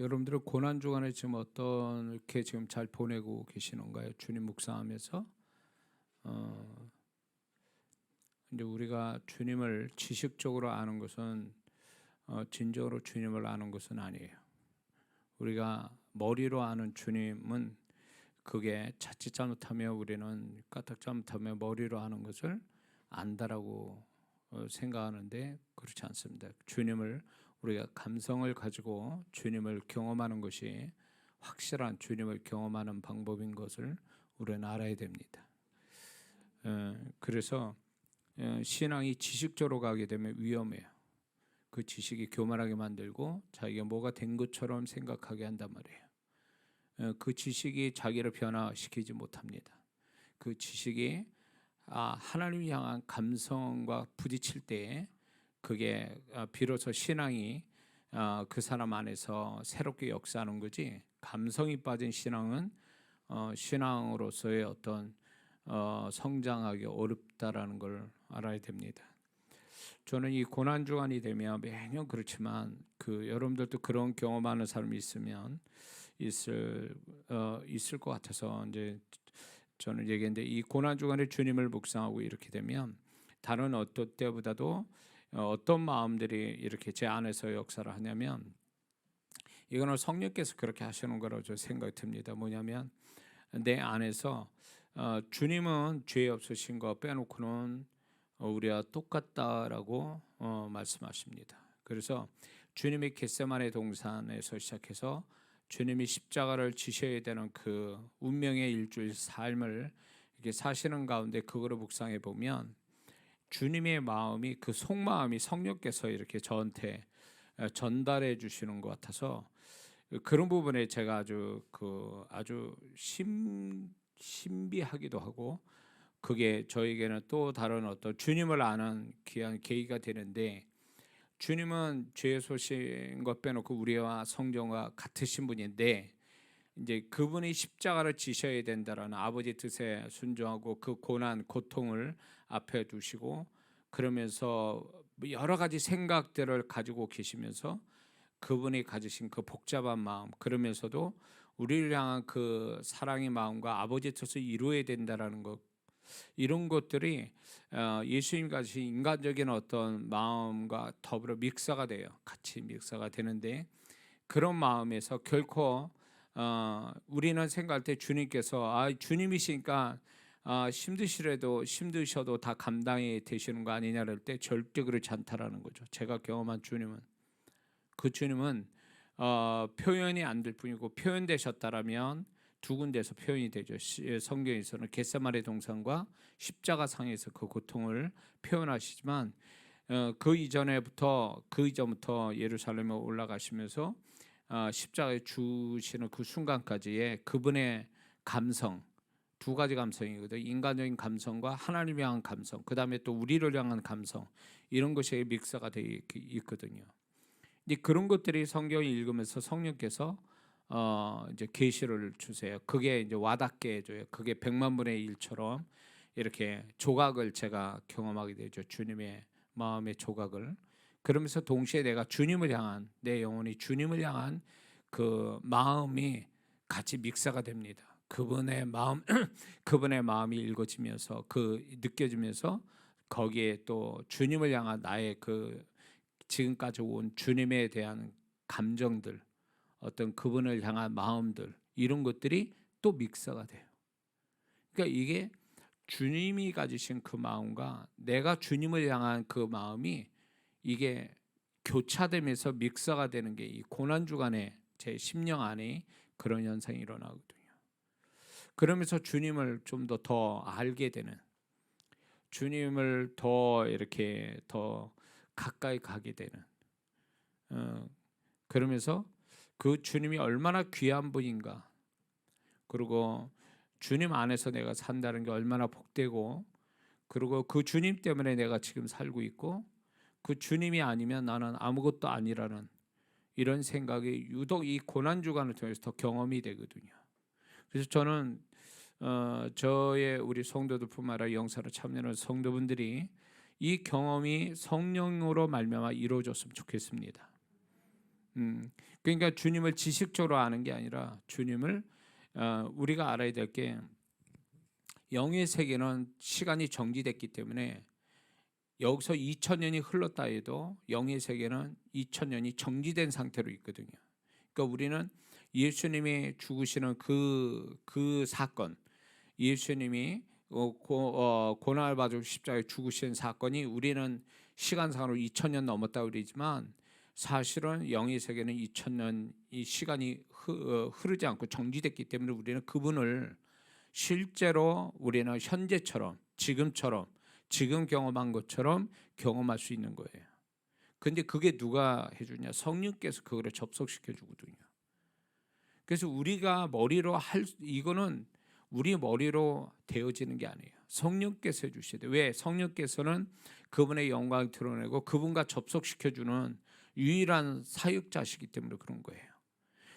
여러분들은 고난 주간에 지금 어떻게 지금 잘 보내고 계시는가요? 주님 묵상하면서 이제 우리가 주님을 지식적으로 아는 것은 진정으로 주님을 아는 것은 아니에요. 우리가 머리로 아는 주님은 그게 자칫 잘못하면 우리는 까딱 잘못하면 머리로 아는 것을 안다라고 생각하는데 그렇지 않습니다. 주님을 우리가 감성을 가지고 주님을 경험하는 것이 확실한 주님을 경험하는 방법인 것을 우리는 알아야 됩니다. 그래서 신앙이 지식적으로 가게 되면 위험해요. 그 지식이 교만하게 만들고 자기가 뭐가 된 것처럼 생각하게 한단 말이에요. 그 지식이 자기를 변화시키지 못합니다. 그 지식이 하나님을 향한 감성과 부딪힐 때 그게 비로소 신앙이 그 사람 안에서 새롭게 역사하는 거지, 감성이 빠진 신앙은 신앙으로서의 어떤 성장하기 어렵다라는 걸 알아야 됩니다. 저는 이 고난 주간이 되면 매년 그렇지만 여러분들도 그런 경험하는 사람이 있으면 있을 것 같아서 이제 저는 얘기했는데, 이 고난 주간에 주님을 묵상하고 이렇게 되면 다른 어떤 때보다도 어떤 마음들이 이렇게 제 안에서 역사를 하냐면, 이거는 성령께서 그렇게 하시는 거라고 저 생각이 듭니다. 뭐냐면 내 안에서 주님은 죄 없으신 거 빼놓고는 우리와 똑같다라고 말씀하십니다. 그래서 주님이 겟세마네 동산에서 시작해서 주님이 십자가를 지셔야 되는 그 운명의 일주일 삶을 이렇게 사시는 가운데 그거를 묵상해 보면 주님의 마음이, 그 속마음이 성령께서 이렇게 저한테 전달해 주시는 것 같아서 그런 부분에 제가 아주 신비하기도 하고, 그게 저에게는 또 다른 어떤 주님을 아는 귀한 계기가 되는데, 주님은 죄 소신 것 빼놓고 우리와 성령과 같으신 분인데, 이제 그분이 십자가를 지셔야 된다라는 아버지 뜻에 순종하고 그 고난 고통을 앞에 두시고, 그러면서 여러 가지 생각들을 가지고 계시면서 그분이 가지신 그 복잡한 마음, 그러면서도 우리를 향한 그 사랑의 마음과 아버지 뜻을 이루어야 된다라는 것, 이런 것들이 예수님 같이 인간적인 어떤 마음과 더불어 믹서가 돼요. 같이 믹서가 되는데, 그런 마음에서 결코 우리는 생각할 때 주님께서 주님이시니까 힘드셔도 다 감당이 되시는 거 아니냐 할 때 절대 그렇지 않다라는 거죠. 제가 경험한 주님은, 그 주님은 표현이 안 될 뿐이고, 표현되셨다라면 두 군데서 표현이 되죠. 성경에서는 겟세마네 동산과 십자가상에서 그 고통을 표현하시지만 그 이전부터 예루살렘에 올라가시면서 십자가에 주시는 그 순간까지의 그분의 감성, 두 가지 감성이거든요. 인간적인 감성과 하나님을 향한 감성, 그 다음에 또 우리를 향한 감성, 이런 것이 믹서가 되어 있거든요. 이제 그런 것들이 성경을 읽으면서 성령께서 이제 계시를 주세요. 그게 이제 와닿게 해줘요. 그게 100만 분의 1처럼 이렇게 조각을 제가 경험하게 되죠. 주님의 마음의 조각을. 그러면서 동시에 내가 주님을 향한, 내 영혼이 주님을 향한 그 마음이 같이 믹서가 됩니다. 그분의 마음, 그분의 마음이 읽어지면서 느껴지면서 거기에 또 주님을 향한 나의 지금까지 온 주님에 대한 감정들, 어떤 그분을 향한 마음들, 이런 것들이 또 믹서가 돼요. 그러니까 이게 주님이 가지신 그 마음과 내가 주님을 향한 그 마음이 이게 교차되면서 믹서가 되는 게 이 고난 주간에 제 심령 안에 그런 현상이 일어나거든요. 그러면서 주님을 좀 더 알게 되는, 주님을 더 가까이 가게 되는, 그러면서 그 주님이 얼마나 귀한 분인가, 그리고 주님 안에서 내가 산다는 게 얼마나 복되고, 그리고 그 주님 때문에 내가 지금 살고 있고, 그 주님이 아니면 나는 아무것도 아니라는 이런 생각이 유독 이 고난 주간을 통해서 더 경험이 되거든요. 그래서 저는 저의 우리 성도들뿐만 아니라 영사로 참여하는 성도분들이 이 경험이 성령으로 말미암아 이루어졌으면 좋겠습니다. 그러니까 주님을 지식적으로 아는 게 아니라 주님을 우리가 알아야 될 게 영의 세계는 시간이 정지됐기 때문에 여기서 2000년이 흘렀다 해도 영의 세계는 2000년이 정지된 상태로 있거든요. 그러니까 우리는 예수님이 죽으시는 그 사건, 예수님이 고난을 받으시고 십자가에 죽으신 사건이 우리는 시간상으로 2000년 넘었다고 그러지만 사실은 영의 세계는 2000년이 시간이 흐르지 않고 정지됐기 때문에 우리는 그분을 실제로 우리는 현재처럼 지금처럼 지금 경험한 것처럼 경험할 수 있는 거예요. 근데 그게 누가 해주냐? 성령께서 그거를 접속시켜 주거든요. 그래서 우리가 머리로 이거는 우리 머리로 되어지는 게 아니에요. 성령께서 해주셔야 돼요. 왜? 성령께서는 그분의 영광을 드러내고 그분과 접속시켜주는 유일한 사역자시기 때문에 그런 거예요.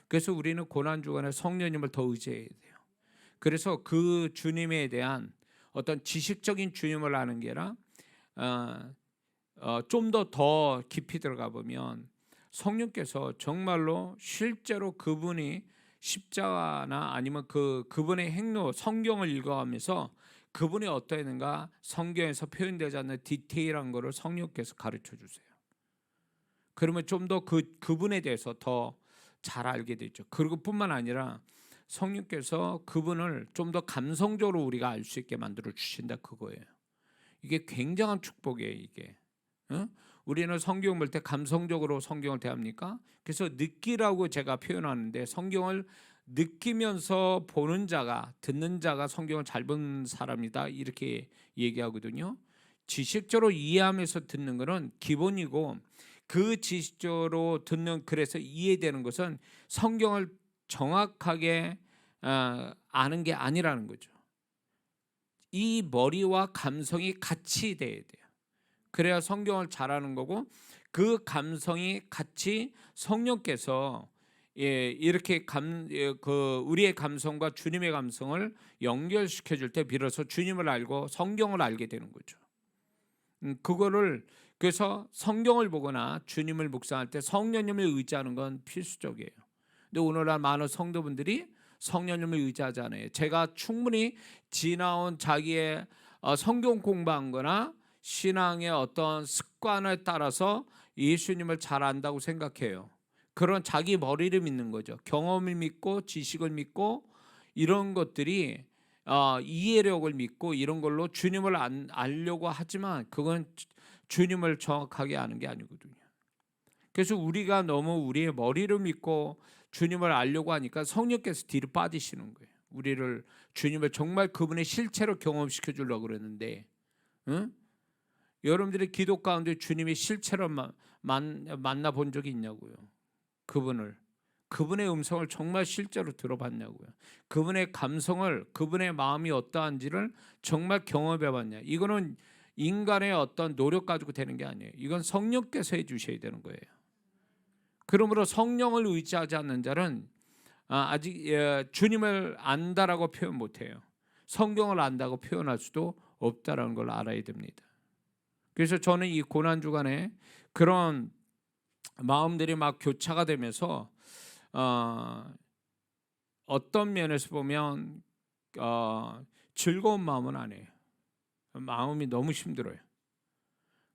그래서 우리는 고난주간에 성령님을 더 의지해야 돼요. 그래서 그 주님에 대한 어떤 지식적인 주님을 아는 게 아니라 좀 더 깊이 들어가 보면 성령께서 정말로 실제로 그분이 십자가나 아니면 그분의 행로 성경을 읽어가면서 그분이 어떠했는가 성경에서 표현되지 않는 디테일한 거를 성령께서 가르쳐 주세요. 그러면 좀 더 그분에 대해서 더 잘 알게 되죠. 그리고 뿐만 아니라 성령께서 그분을 좀 더 감성적으로 우리가 알 수 있게 만들어 주신다 그거예요. 이게 굉장한 축복이에요. 이게 우리는 성경 볼 때 감성적으로 성경을 대합니까? 그래서 느끼라고 제가 표현하는데 성경을 느끼면서 보는 자가 듣는 자가 성경을 잘 본 사람이다 이렇게 얘기하거든요. 지식적으로 이해하면서 듣는 것은 기본이고 그 지식적으로 듣는 그래서 이해되는 것은 성경을 정확하게 아는 게 아니라는 거죠. 이 머리와 감성이 같이 돼야 돼요. 그래야 성경을 잘 아는 거고 그 감성이 같이 성령께서 이렇게 우리의 감성과 주님의 감성을 연결시켜 줄 때 비로소 주님을 알고 성경을 알게 되는 거죠. 그거를 그래서 성경을 보거나 주님을 묵상할 때 성령님을 의지하는 건 필수적이에요. 근데 오늘날 많은 성도분들이 성령님을 의지하지 않아요. 제가 충분히 지나온 자기의 성경 공부한 거나 신앙의 어떤 습관에 따라서 예수님을 잘 안다고 생각해요. 그런 자기 머리를 믿는 거죠. 경험을 믿고 지식을 믿고 이런 것들이 이해력을 믿고 이런 걸로 주님을 알려고 하지만 그건 주님을 정확하게 아는 게 아니거든요. 그래서 우리가 너무 우리의 머리를 믿고 주님을 알려고 하니까 성령께서 뒤로 빠지시는 거예요. 우리를 주님을 정말 그분의 실체로 경험시켜 주려고 그러는데 여러분들의 기도 가운데 주님의 실체로 만나본 적이 있냐고요. 그분의 음성을 정말 실제로 들어봤냐고요. 그분의 감성을 그분의 마음이 어떠한지를 정말 경험해 봤냐. 이거는 인간의 어떤 노력 가지고 되는 게 아니에요. 이건 성령께서 해 주셔야 되는 거예요. 그러므로 성령을 의지하지 않는 자는 아직 주님을 안다라고 표현 못해요. 성경을 안다고 표현할 수도 없다라는 걸 알아야 됩니다. 그래서 저는 이 고난주간에 그런 마음들이 막 교차가 되면서 어떤 면에서 보면 즐거운 마음은 아니에요. 마음이 너무 힘들어요.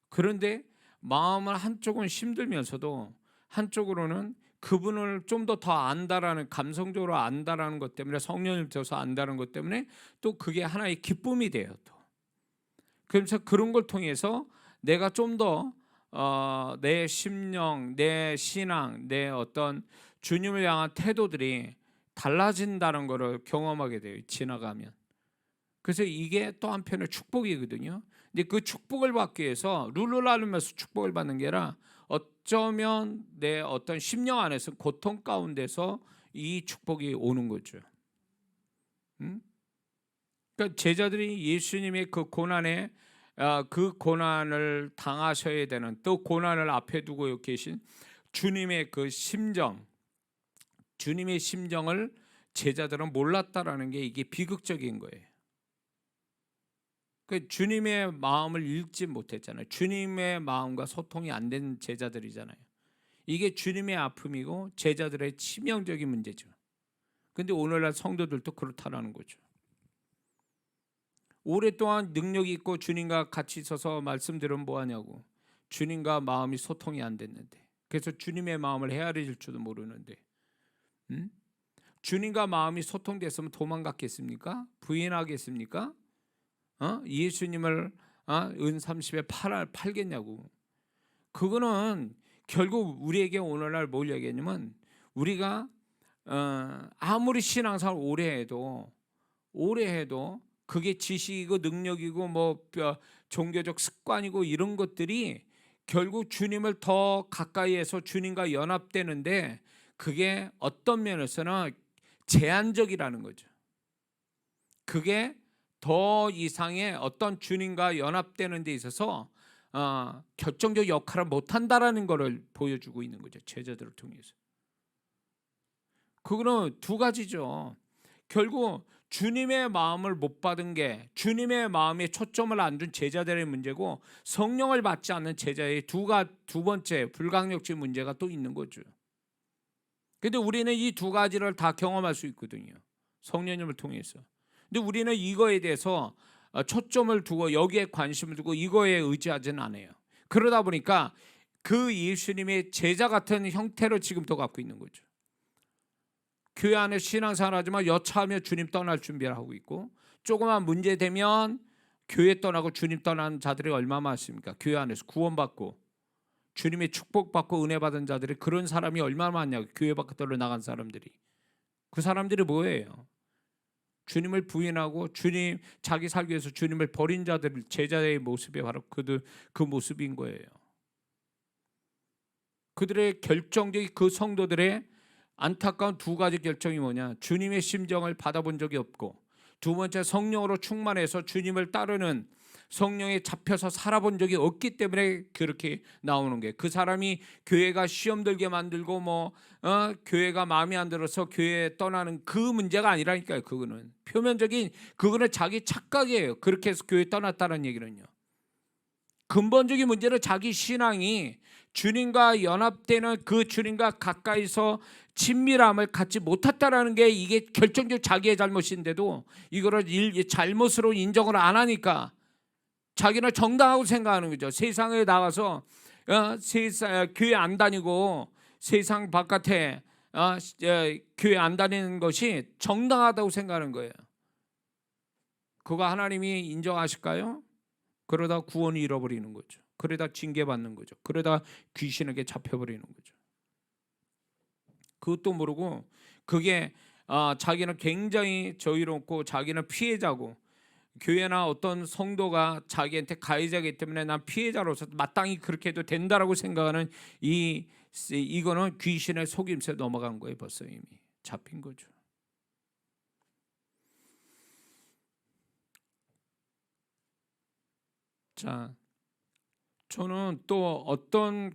그런데 마음은 한쪽은 힘들면서도 한쪽으로는 그분을 좀 더 안다라는 감성적으로 안다라는 것 때문에 성령님 들어서 안다는 것 때문에 또 그게 하나의 기쁨이 돼요. 또 그래서 그런 걸 통해서 내가 좀 더 내 심령, 내 신앙, 내 어떤 주님을 향한 태도들이 달라진다는 것을 경험하게 돼요. 지나가면. 그래서 이게 또 한편의 축복이거든요. 근데 그 축복을 받기 위해서 룰을 알면서 축복을 받는 게 아니라 어쩌면 내 어떤 심령 안에서 고통 가운데서 이 축복이 오는 거죠. 그러니까 제자들이 예수님의 그 고난에 그 고난을 당하셔야 되는 또 고난을 앞에 두고 계신 주님의 그 심정, 주님의 심정을 제자들은 몰랐다라는 게 이게 비극적인 거예요. 그 주님의 마음을 읽지 못했잖아요. 주님의 마음과 소통이 안 된 제자들이잖아요. 이게 주님의 아픔이고 제자들의 치명적인 문제죠. 근데 오늘날 성도들도 그렇다라는 거죠. 오랫동안 능력이 있고 주님과 같이 있어서 말씀드리면 뭐하냐고. 주님과 마음이 소통이 안 됐는데, 그래서 주님의 마음을 헤아릴 줄도 모르는데, 주님과 마음이 소통됐으면 도망갔겠습니까? 부인하겠습니까? 예수님을 은 30에 팔겠냐고. 그거는 결국 우리에게 오늘날 뭘 얘기했냐면, 우리가 아무리 신앙생활 오래 해도 그게 지식이고 능력이고 뭐 종교적 습관이고 이런 것들이 결국 주님을 더 가까이에서 주님과 연합되는데, 그게 어떤 면에서는 제한적이라는 거죠. 그게 더 이상의 어떤 주님과 연합되는 데 있어서 결정적 역할을 못한다라는 것을 보여주고 있는 거죠. 제자들을 통해서. 그거는 두 가지죠. 결국 주님의 마음을 못 받은 게, 주님의 마음에 초점을 안 둔 제자들의 문제고, 성령을 받지 않는 제자의 두 번째 불강력적 문제가 또 있는 거죠. 근데 우리는 이 두 가지를 다 경험할 수 있거든요. 성령님을 통해서. 근데 우리는 이거에 대해서 초점을 두고 여기에 관심을 두고 이거에 의지하지는 않아요. 그러다 보니까 그 예수님의 제자 같은 형태로 지금도 갖고 있는 거죠. 교회 안에 신앙생활 하지만 여차하면 주님 떠날 준비를 하고 있고, 조그만 문제 되면 교회 떠나고 주님 떠난 자들이 얼마나 많습니까? 교회 안에서 구원받고 주님의 축복받고 은혜 받은 자들이, 그런 사람이 얼마나 많냐고. 교회 밖으로 나간 사람들이. 그 사람들이 뭐예요? 주님을 부인하고 주님, 자기 살기 위해서 주님을 버린 자들, 제자의 모습이 바로 그 모습인 거예요. 그들의 결정적인, 그 성도들의 안타까운 두 가지 결정이 뭐냐? 주님의 심정을 받아본 적이 없고, 두 번째 성령으로 충만해서 주님을 따르는, 성령에 잡혀서 살아본 적이 없기 때문에 그렇게 나오는 게, 그 사람이 교회가 시험 들게 만들고 교회가 마음에 안 들어서 교회 떠나는 그 문제가 아니라니까요. 그거는 표면적인, 그거는 자기 착각이에요. 그렇게 해서 교회 떠났다는 얘기는요. 근본적인 문제는 자기 신앙이 주님과 연합되는, 그 주님과 가까이서 친밀함을 갖지 못했다라는 게, 이게 결정적 자기의 잘못인데도 이거를 잘못으로 인정을 안 하니까 자기는 정당하고 생각하는 거죠. 세상에 나가서 교회 안 다니고 세상 바깥에 교회 안 다니는 것이 정당하다고 생각하는 거예요. 그거 하나님이 인정하실까요? 그러다 구원을 잃어버리는 거죠. 그러다 징계받는 거죠. 그러다 귀신에게 잡혀버리는 거죠. 그것도 모르고 그게 자기는 굉장히 저희롭고 자기는 피해자고, 교회나 어떤 성도가 자기한테 가해자이기 때문에 난 피해자로서 마땅히 그렇게 해도 된다라고 생각하는 이거는 귀신의 속임수에 넘어간 거예요. 벌써 이미 잡힌 거죠. 자, 저는 또 어떤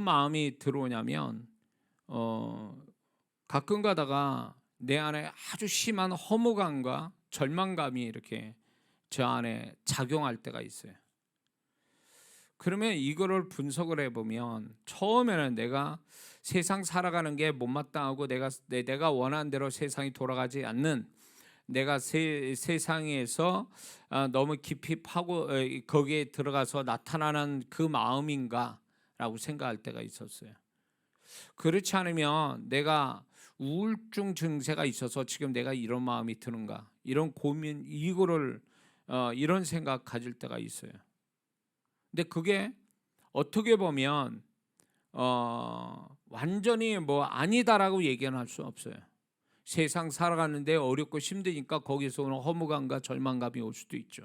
마음이 들어오냐면, 가끔 가다가 내 안에 아주 심한 허무감과 절망감이 이렇게 저 안에 작용할 때가 있어요. 그러면 이거를 분석을 해보면, 처음에는 내가 세상 살아가는 게 못마땅하고 내가 원하는 대로 세상이 돌아가지 않는, 내가 세상에서 너무 깊이 파고 거기에 들어가서 나타나는 그 마음인가라고 생각할 때가 있었어요. 그렇지 않으면 내가 우울증 증세가 있어서 지금 내가 이런 마음이 드는가, 이런 고민, 이거를 이런 생각 가질 때가 있어요. 근데 그게 어떻게 보면 완전히 뭐 아니다라고 얘기는 할 수 없어요. 세상 살아가는데 어렵고 힘드니까 거기서 오는 허무감과 절망감이 올 수도 있죠.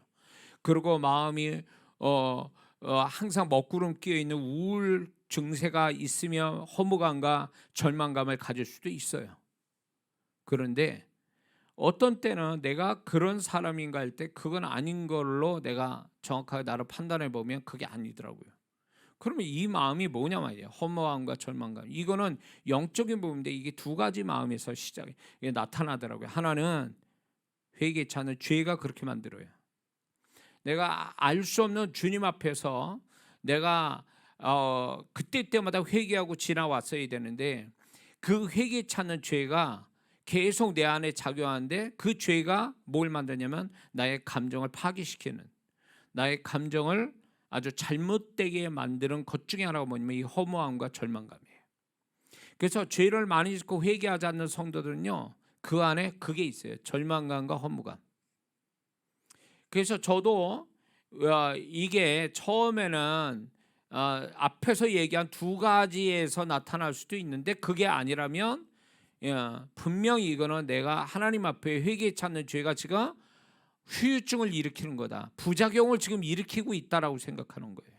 그리고 마음이 항상 먹구름 끼어 있는 우울 증세가 있으면 허무감과 절망감을 가질 수도 있어요. 그런데 어떤 때는 내가 그런 사람인가 할 때 그건 아닌 걸로 내가 정확하게 나를 판단해 보면 그게 아니더라고요. 그러면 이 마음이 뭐냐 말이에요. 허무함과 절망감. 이거는 영적인 부분인데, 이게 두 가지 마음에서 시작이 나타나더라고요. 하나는 회개치 않은 죄가 그렇게 만들어요. 내가 알 수 없는 주님 앞에서 내가 그때 때마다 회개하고 지나왔어야 되는데 그 회개 찾는 죄가 계속 내 안에 작용하는데 그 죄가 뭘 만드냐면 나의 감정을 파기시키는, 나의 감정을 아주 잘못되게 만드는 것 중에 하나가 뭐냐면 이 허무함과 절망감이에요. 그래서 죄를 많이 짓고 회개하지 않는 성도들은요, 그 안에 그게 있어요. 절망감과 허무감. 그래서 저도 이게 처음에는 앞에서 얘기한 두 가지에서 나타날 수도 있는데 그게 아니라면 분명히 이거는 내가 하나님 앞에 회개 찾는 죄가 지금 후유증을 일으키는 거다. 부작용을 지금 일으키고 있다라고 생각하는 거예요.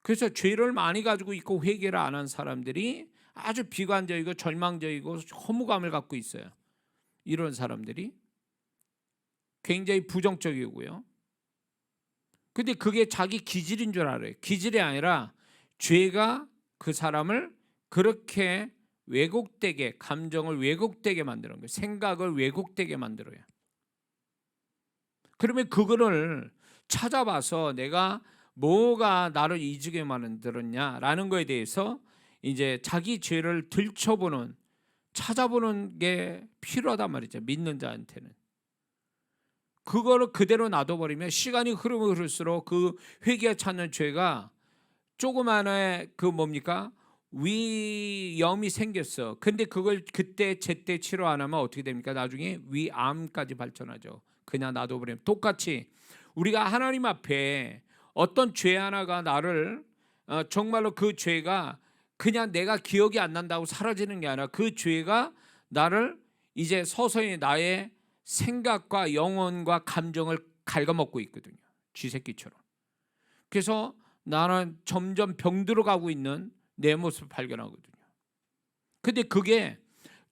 그래서 죄를 많이 가지고 있고 회개를 안 한 사람들이 아주 비관적이고 절망적이고 허무감을 갖고 있어요. 이런 사람들이 굉장히 부정적이고요. 근데 그게 자기 기질인 줄 알아요. 기질이 아니라 죄가 그 사람을 그렇게 왜곡되게, 감정을 왜곡되게 만드는 거예요. 생각을 왜곡되게 만들어요. 그러면 그거를 찾아봐서 내가 뭐가 나를 이지게 만들었냐라는 거에 대해서 이제 자기 죄를 들춰보는, 찾아보는 게 필요하단 말이죠. 믿는 자한테는. 그거를 그대로 놔둬버리면 시간이 흐르면 흐를수록 그 회개 찾는 죄가 조그마한 그 뭡니까? 위염이 생겼어. 근데 그걸 그때 제때 치료 안 하면 어떻게 됩니까? 나중에 위암까지 발전하죠. 그냥 놔둬버리면. 똑같이 우리가 하나님 앞에 어떤 죄 하나가 나를 정말로 그 죄가 그냥 내가 기억이 안 난다고 사라지는 게 아니라 그 죄가 나를 이제 서서히 나의 생각과 영혼과 감정을 갉아먹고 있거든요. 쥐새끼처럼. 그래서 나는 점점 병들어 가고 있는 내 모습을 발견하거든요. 근데 그게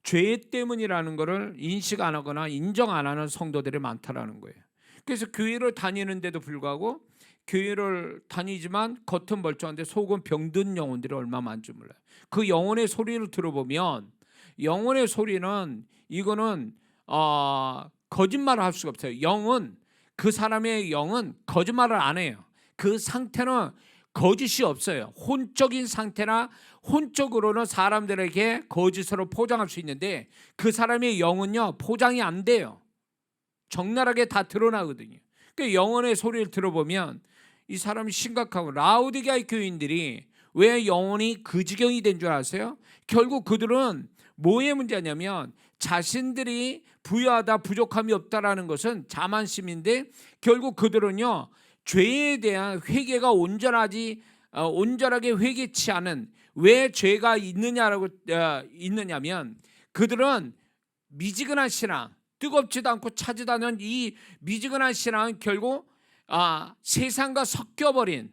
죄 때문이라는 것을 인식 안 하거나 인정 안 하는 성도들이 많다라는 거예요. 그래서 교회를 다니는데도 불구하고 교회를 다니지만 겉은 멀쩡한데 속은 병든 영혼들이 얼마나 많은지 몰라요. 그 영혼의 소리를 들어보면 영혼의 소리는 이거는 거짓말을 할 수가 없어요. 영은 그 사람의 영은 거짓말을 안 해요. 그 상태는 거짓이 없어요. 혼적인 상태나 혼적으로는 사람들에게 거짓으로 포장할 수 있는데 그 사람의 영은요 포장이 안 돼요. 적나라하게 다 드러나거든요. 그 영혼의 소리를 들어보면 이 사람이 심각하고 라우디게아의 교인들이 왜 영혼이 그 지경이 된 줄 아세요? 결국 그들은 뭐의 문제냐면 자신들이 부유하다 부족함이 없다라는 것은 자만심인데 결국 그들은요 죄에 대한 회개가 온전하게 회개치 않은 왜 죄가 있느냐면 그들은 미지근한 신앙 뜨겁지도 않고 차지도 않은 이 미지근한 신앙은 결국 세상과 섞여버린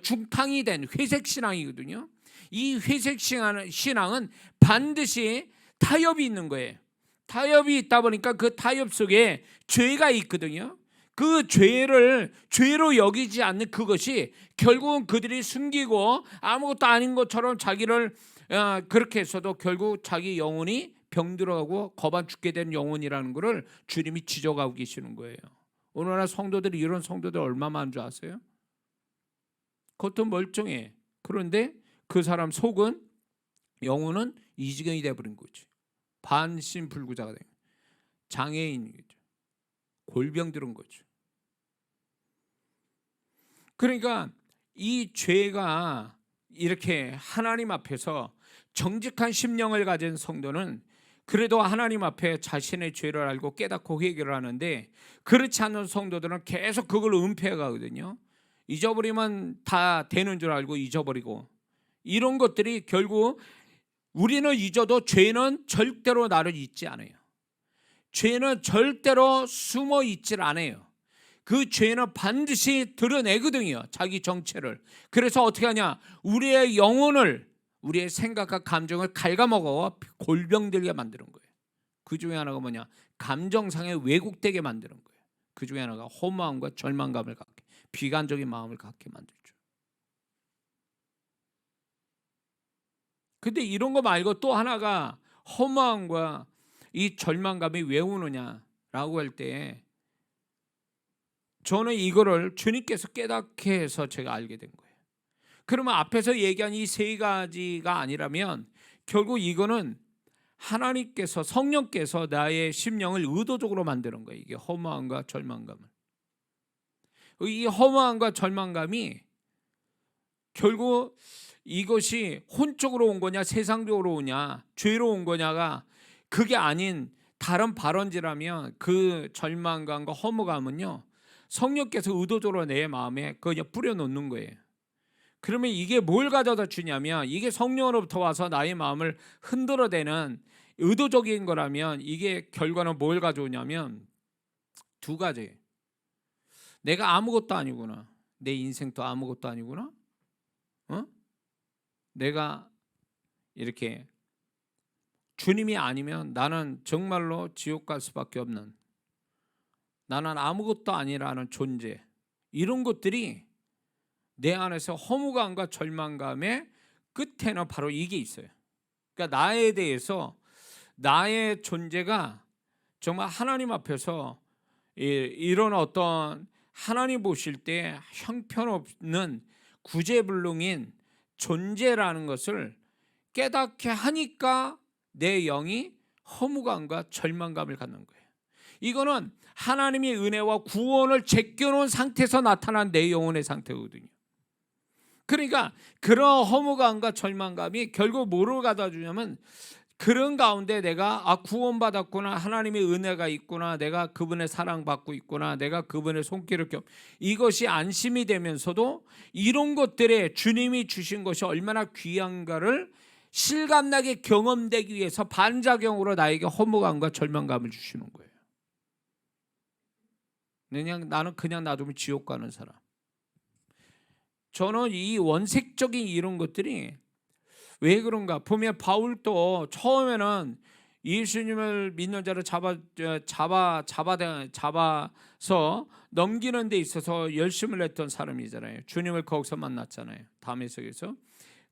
중탕이 된 회색 신앙이거든요. 이 회색 신앙은 반드시 타협이 있는 거예요. 타협이 있다 보니까 그 타협 속에 죄가 있거든요. 그 죄로 여기지 않는 그것이 결국은 그들이 숨기고 아무것도 아닌 것처럼 자기를 그렇게 해서도 결국 자기 영혼이 병들어가고 거반 죽게 된 영혼이라는 것을 주님이 지적하고 계시는 거예요. 오늘날 성도들이 이런 성도들 얼마나 많은 줄 아세요? 겉은 멀쩡해. 그런데 그 사람 속은 영혼은 이 지경이 돼버린 거지. 반신불구자가 된 거죠. 장애인인 거죠. 골병 들은 거죠. 그러니까 이 죄가 이렇게 하나님 앞에서 정직한 심령을 가진 성도는 그래도 하나님 앞에 자신의 죄를 알고 깨닫고 회개를 하는데 그렇지 않은 성도들은 계속 그걸 은폐해 가거든요. 잊어버리면 다 되는 줄 알고 잊어버리고 이런 것들이 결국 우리는 잊어도 죄는 절대로 나를 잊지 않아요. 죄는 절대로 숨어 있질 않아요. 그 죄는 반드시 드러내거든요. 자기 정체를. 그래서 어떻게 하냐? 우리의 영혼을 우리의 생각과 감정을 갉아먹어 골병들게 만드는 거예요. 그 중에 하나가 뭐냐? 감정상에 왜곡되게 만드는 거예요. 그 중에 하나가 허무함과 절망감을 갖게, 비관적인 마음을 갖게 만들죠. 근데 이런 거 말고 또 하나가 허무함과 이 절망감이 왜 오느냐라고 할 때 저는 이거를 주님께서 깨닫게 해서 제가 알게 된 거예요. 그러면 앞에서 얘기한 이 세 가지가 아니라면 결국 이거는 하나님께서, 성령께서 나의 심령을 의도적으로 만드는 거예요. 이게 허무함과 절망감을. 이 허무함과 절망감이 결국 이것이 혼적으로 온 거냐 세상적으로 오냐 죄로 온 거냐가 그게 아닌 다른 발언지라면 그 절망감과 허무감은요, 성령께서 의도적으로 내 마음에 그냥 뿌려놓는 거예요. 그러면 이게 뭘 가져다 주냐면, 이게 성령으로부터 와서 나의 마음을 흔들어대는 의도적인 거라면 이게 결과는 뭘 가져오냐면 두 가지. 내가 아무것도 아니구나. 내 인생도 아무것도 아니구나. 내가 이렇게 주님이 아니면 나는 정말로 지옥 갈 수밖에 없는, 나는 아무것도 아니라는 존재, 이런 것들이 내 안에서 허무감과 절망감의 끝에는 바로 이게 있어요. 그러니까 나에 대해서, 나의 존재가 정말 하나님 앞에서 이런 어떤 하나님 보실 때 형편없는 구제불능인 존재라는 것을 깨닫게 하니까 내 영이 허무감과 절망감을 갖는 거예요. 이거는 하나님의 은혜와 구원을 제껴놓은 상태에서 나타난 내 영혼의 상태거든요. 그러니까 그런 허무감과 절망감이 결국 뭐를 가져다 주냐면, 그런 가운데 내가 구원받았구나, 하나님의 은혜가 있구나, 내가 그분의 사랑받고 있구나, 내가 그분의 손길을 이것이 안심이 되면서도 이런 것들에 주님이 주신 것이 얼마나 귀한가를 실감나게 경험되기 위해서 반작용으로 나에게 허무감과 절망감을 주시는 거예요. 나는 그냥 놔두면 지옥 가는 사람. 저는 이 원색적인 이런 것들이 왜 그런가 보면, 바울도 처음에는 예수님을 믿는 자를 잡아서 넘기는 데 있어서 열심을 했던 사람이잖아요. 주님을 거기서 만났잖아요, 다메섹에서.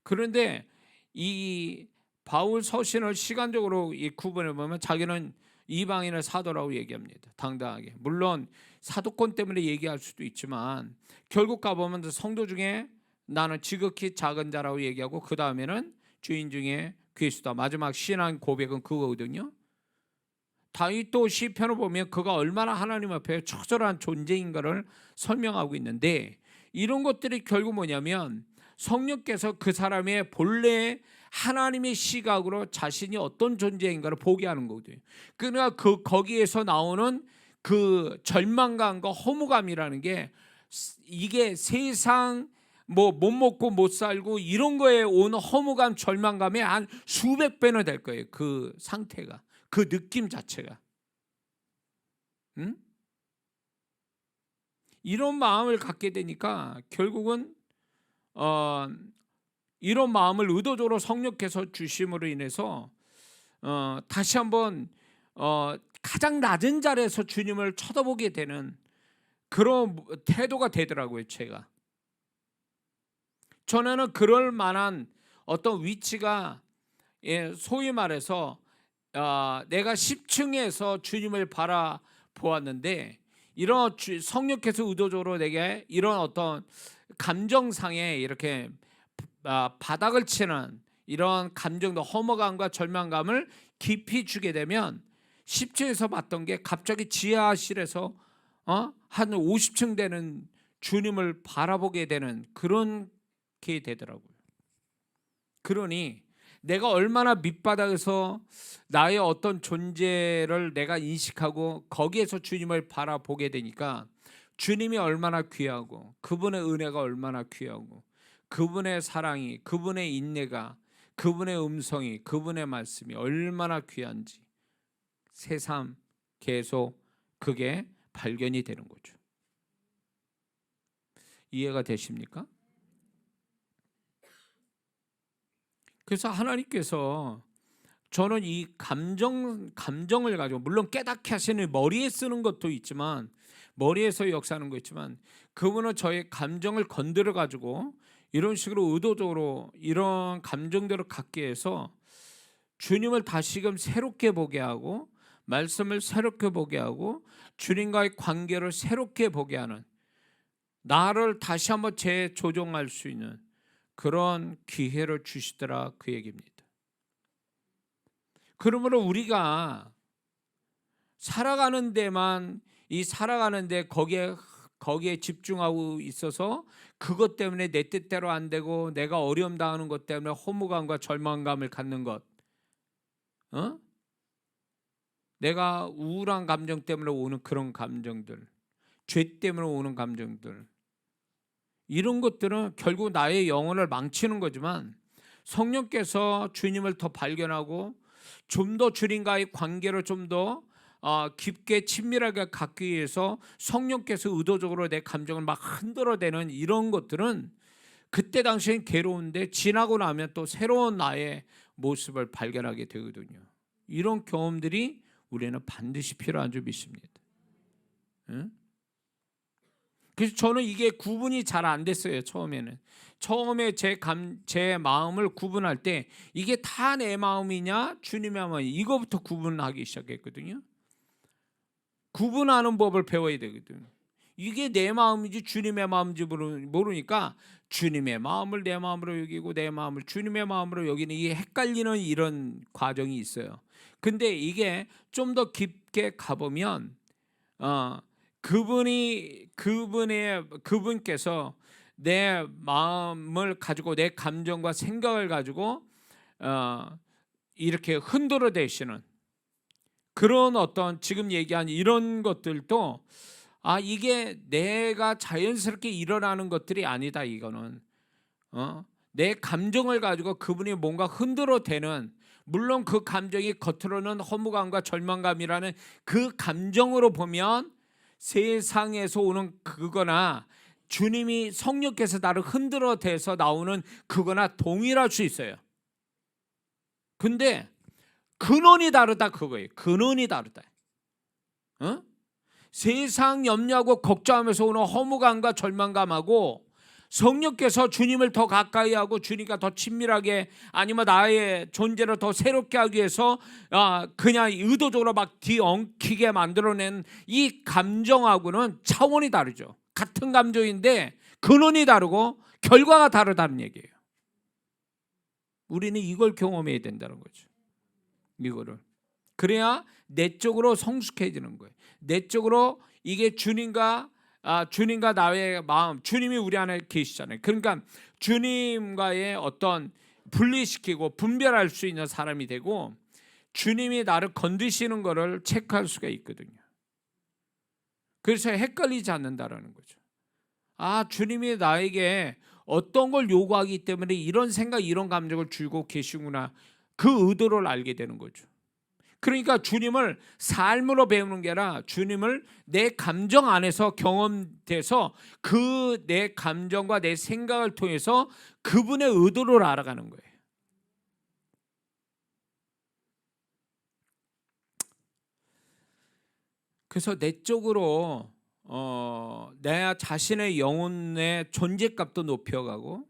그런데 이 바울 서신을 시간적으로 이 구분해 보면 자기는 이방인의 사도라고 얘기합니다, 당당하게. 물론 사도권 때문에 얘기할 수도 있지만 결국 가보면 성도 중에 나는 지극히 작은 자라고 얘기하고, 그 다음에는 주인 중에 괴수다. 마지막 신앙 고백은 그거거든요. 다윗도 시편을 보면 그가 얼마나 하나님 앞에 처절한 존재인가를 설명하고 있는데, 이런 것들이 결국 뭐냐면 성령께서 그 사람의 본래 하나님의 시각으로 자신이 어떤 존재인가를 보게 하는 거거든요. 그러니까 거기에서 나오는 그 절망감과 허무감이라는 게, 이게 세상 못 먹고 못 살고 이런 거에 온 허무감, 절망감의 한 수백 배는 될 거예요. 그 상태가, 그 느낌 자체가. 이런 마음을 갖게 되니까 결국은 이런 마음을 의도적으로 성령께서 주심으로 인해서 다시 한번 가장 낮은 자리에서 주님을 쳐다보게 되는 그런 태도가 되더라고요. 저는 그럴 만한 어떤 위치가, 소위 말해서 내가 10층에서 주님을 바라보았는데, 이런 성령께서 의도적으로 내게 이런 어떤 감정상에 이렇게 바닥을 치는 이런 감정도, 허무감과 절망감을 깊이 주게 되면 10층에서 봤던 게 갑자기 지하실에서 한 50층 되는 주님을 바라보게 되는 그런 게 되더라고요. 그러니 내가 얼마나 밑바닥에서 나의 어떤 존재를 내가 인식하고 거기에서 주님을 바라보게 되니까 주님이 얼마나 귀하고, 그분의 은혜가 얼마나 귀하고, 그분의 사랑이, 그분의 인내가, 그분의 음성이, 그분의 말씀이 얼마나 귀한지 새삼 계속 그게 발견이 되는 거죠. 이해가 되십니까? 그래서 하나님께서, 저는 이 감정을 가지고, 물론 깨닫게 하시는, 머리에 쓰는 것도 있지만, 머리에서 역사하는 거 있지만, 그분은 저의 감정을 건드려 가지고 이런 식으로 의도적으로 이런 감정들을 갖게 해서 주님을 다시금 새롭게 보게 하고 말씀을 새롭게 보게 하고 주님과의 관계를 새롭게 보게 하는, 나를 다시 한번 재조정할 수 있는 그런 기회를 주시더라, 그 얘기입니다. 그러므로 우리가 살아가는 데만, 이 살아가는 데 거기에 집중하고 있어서 그것 때문에 내 뜻대로 안 되고 내가 어려움 당하는 것 때문에 허무감과 절망감을 갖는 것, 내가 우울한 감정 때문에 오는 그런 감정들, 죄 때문에 오는 감정들, 이런 것들은 결국 나의 영혼을 망치는 거지만, 성령께서 주님을 더 발견하고 좀 더 주님과의 관계를 좀 더 깊게 친밀하게 갖기 위해서 성령께서 의도적으로 내 감정을 막 흔들어대는 이런 것들은 그때 당시엔 괴로운데 지나고 나면 또 새로운 나의 모습을 발견하게 되거든요. 이런 경험들이 우리는 반드시 필요한 줄 믿습니다. 응? 그래서 저는 이게 구분이 잘 안 됐어요. 처음에 제 마음을 구분할 때 이게 다 내 마음이냐 주님의 마음이냐, 이거부터 구분하기 시작했거든요. 구분하는 법을 배워야 되거든요. 이게 내 마음인지 주님의 마음인지 모르니까 주님의 마음을 내 마음으로 여기고 내 마음을 주님의 마음으로 여기는, 이게 헷갈리는 이런 과정이 있어요. 근데 이게 좀 더 깊게 가보면 그분께서 내 마음을 가지고 내 감정과 생각을 가지고 이렇게 흔들어 대시는 그런 어떤 지금 얘기한 이런 것들도 이게 내가 자연스럽게 일어나는 것들이 아니다. 이거는 내 감정을 가지고 그분이 뭔가 흔들어 대는, 물론 그 감정이 겉으로는 허무감과 절망감이라는 그 감정으로 보면 세상에서 오는 그거나 주님이 성령께서 나를 흔들어 대서 나오는 그거나 동일할 수 있어요. 근데 근원이 다르다, 그거예요. 근원이 다르다. 세상 염려하고 걱정하면서 오는 허무감과 절망감하고 성령께서 주님을 더 가까이 하고 주님과 더 친밀하게, 아니면 나의 존재를 더 새롭게 하기 위해서 그냥 의도적으로 막 뒤엉키게 만들어낸 이 감정하고는 차원이 다르죠. 같은 감정인데 근원이 다르고 결과가 다르다는 얘기예요. 우리는 이걸 경험해야 된다는 거죠. 이거를. 그래야 내적으로 성숙해지는 거예요. 내적으로 이게 주님과 나의 마음, 주님이 우리 안에 계시잖아요. 그러니까 주님과의 어떤 분리시키고 분별할 수 있는 사람이 되고, 주님이 나를 건드시는 것을 체크할 수가 있거든요. 그래서 헷갈리지 않는다라는 거죠. 주님이 나에게 어떤 걸 요구하기 때문에 이런 생각, 이런 감정을 주고 계시구나, 그 의도를 알게 되는 거죠. 그러니까 주님을 삶으로 배우는 게 아니라 주님을 내 감정 안에서 경험돼서 그 내 감정과 내 생각을 통해서 그분의 의도를 알아가는 거예요. 그래서 내적으로 내 자신의 영혼의 존재값도 높여가고,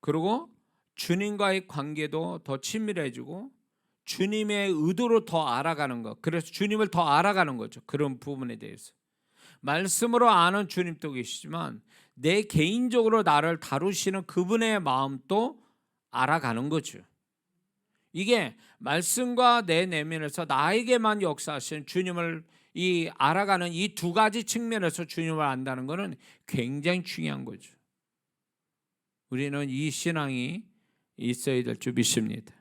그리고 주님과의 관계도 더 친밀해지고 주님의 의도로 더 알아가는 것, 그래서 주님을 더 알아가는 거죠. 그런 부분에 대해서 말씀으로 아는 주님도 계시지만 내 개인적으로 나를 다루시는 그분의 마음도 알아가는 거죠. 이게 말씀과 내 내면에서 나에게만 역사하시는 주님을 알아가는 이 두 가지 측면에서 주님을 안다는 것은 굉장히 중요한 거죠. 우리는 이 신앙이 있어야 될 줄 믿습니다.